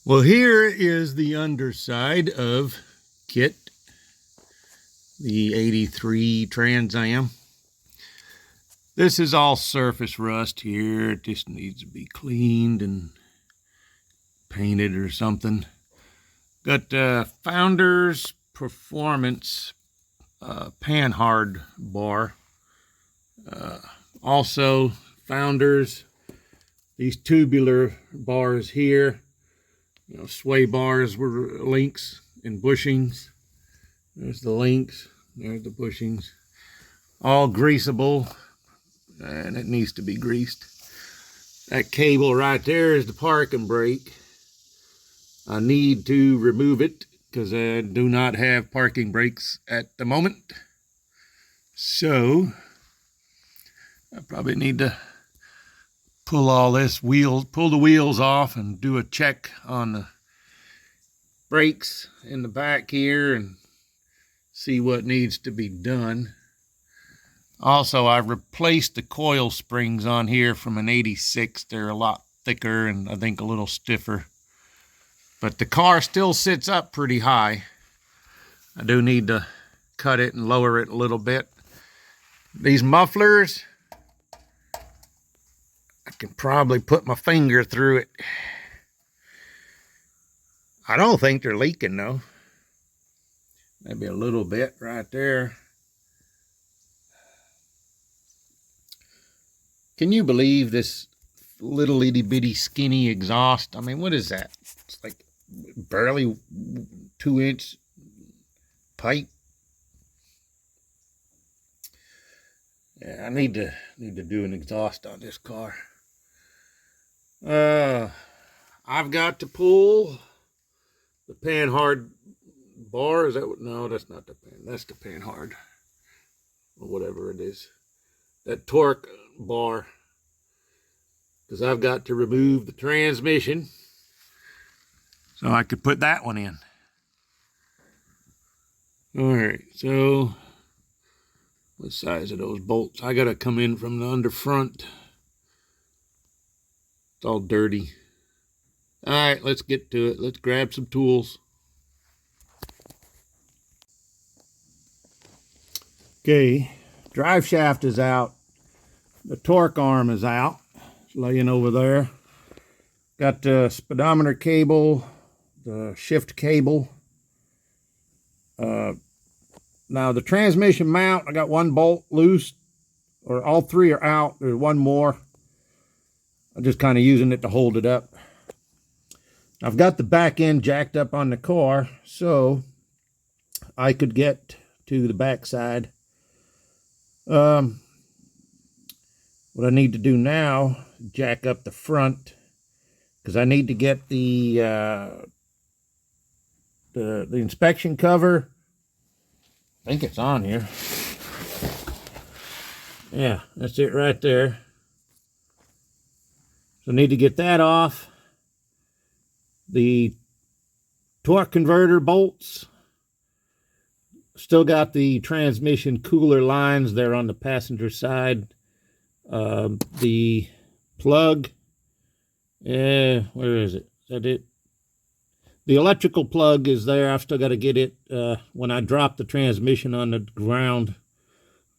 Well, here is the underside of KITT, the 83 Trans Am. This is all surface rust here. It just needs to be cleaned and painted or something. Got Founders Performance Panhard bar. Also Founders, these tubular bars here. You know, sway bars were links and bushings. There's the links, there's the bushings. All greasable, and it needs to be greased. That cable right there is the parking brake. I need to remove it because I do not have parking brakes at the moment. So I probably need to pull the wheels off and do a check on the brakes in the back here and see what needs to be done. Also, I replaced the coil springs on here from an 86. They're a lot thicker and I think a little stiffer. But the car still sits up pretty high. I do need to cut it and lower it a little bit. These mufflers, I can probably put my finger through it. I don't think they're leaking though. Maybe a little bit right there. Can you believe this little itty bitty skinny exhaust? I mean, what is that? It's like barely 2-inch pipe. Yeah, I need to do an exhaust on this car. I've got to pull the Panhard bar. Is that what? No, that's not the pan. That's the Panhard, or whatever it is. That torque bar, because I've got to remove the transmission so I could put that one in. All right, so what size are those bolts? I gotta come in from the under front. It's all dirty. All right, let's get to it. Let's grab some tools. Okay, drive shaft is out. The torque arm is out. It's laying over there. Got the speedometer cable, the shift cable. Now the transmission mount, I got one bolt loose, or all three are out. There's one more. I'm just kind of using it to hold it up. I've got the back end jacked up on the car, so I could get to the back side. What I need to do now, jack up the front, because I need to get the inspection cover. I think it's on here. Yeah, that's it right there. So I need to get that off. The torque converter bolts. Still got the transmission cooler lines there on the passenger side. The plug. Where is it? Is that it? The electrical plug is there. I've still got to get it. When I drop the transmission on the ground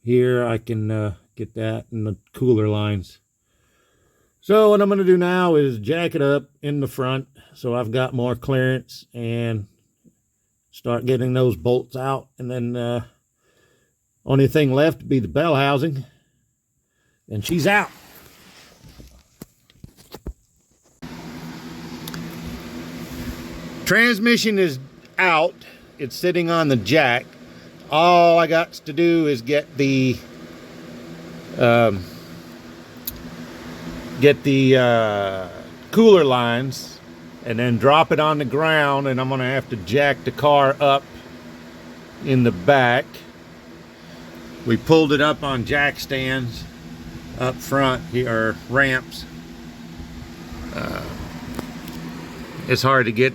here, I can get that and the cooler lines. So what I'm going to do now is jack it up in the front so I've got more clearance and start getting those bolts out. And then only thing left to be the bell housing. And she's out. Transmission is out. It's sitting on the jack. All I got to do is get the cooler lines and then drop it on the ground, and I'm gonna have to jack the car up in the back. We pulled it up on jack stands up front here, or ramps. It's hard to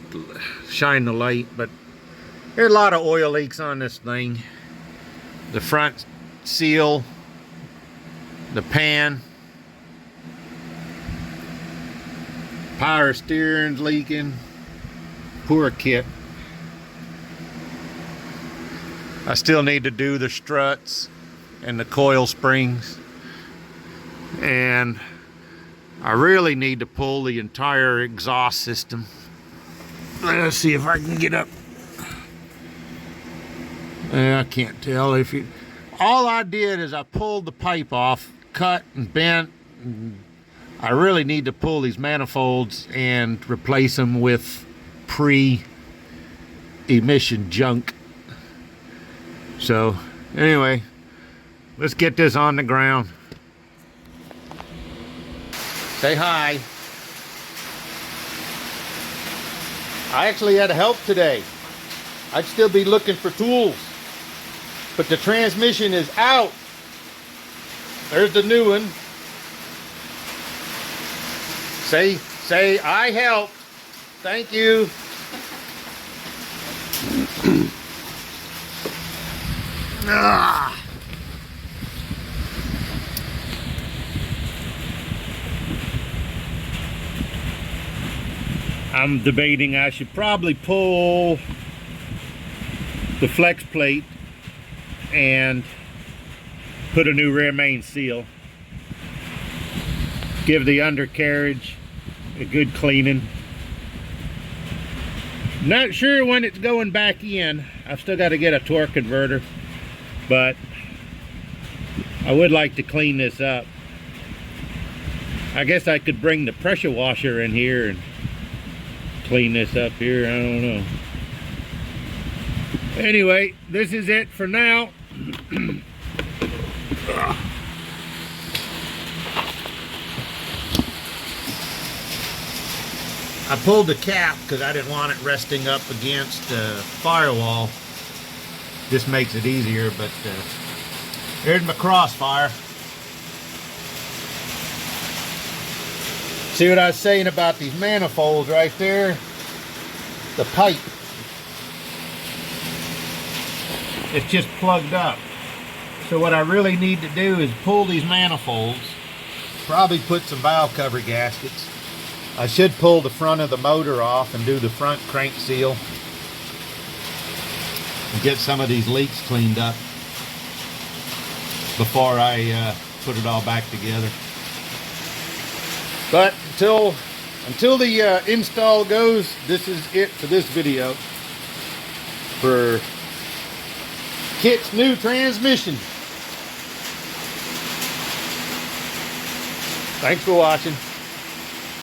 shine the light, but there's a lot of oil leaks on this thing. The front seal, the pan, power steering's leaking. Poor KITT. I still need to do the struts and the coil springs, and I really need to pull the entire exhaust system. Let's see if I can get up. I can't tell if you. All I did is I pulled the pipe off, cut and bent. And I really need to pull these manifolds and replace them with pre-emission junk. So anyway, let's get this on the ground. Say hi. I actually had help today. I'd still be looking for tools, but the transmission is out. There's the new one. Say I helped. Thank you. I'm debating I should probably pull the flex plate and put a new rear main seal. Give the undercarriage a good cleaning. Not sure when it's going back in. I've still got to get a torque converter, but I would like to clean this up. I guess I could bring the pressure washer in here and clean this up here. I don't know. Anyway, this is it for now. I pulled the cap because I didn't want it resting up against the firewall. This makes it easier, but there's my crossfire. See what I was saying about these manifolds right there? The pipe. It's just plugged up. So what I really need to do is pull these manifolds, probably put some valve cover gaskets. I should pull the front of the motor off and do the front crank seal and get some of these leaks cleaned up before I put it all back together. But until the install goes, this is it for this video for KITT's new transmission. Thanks for watching.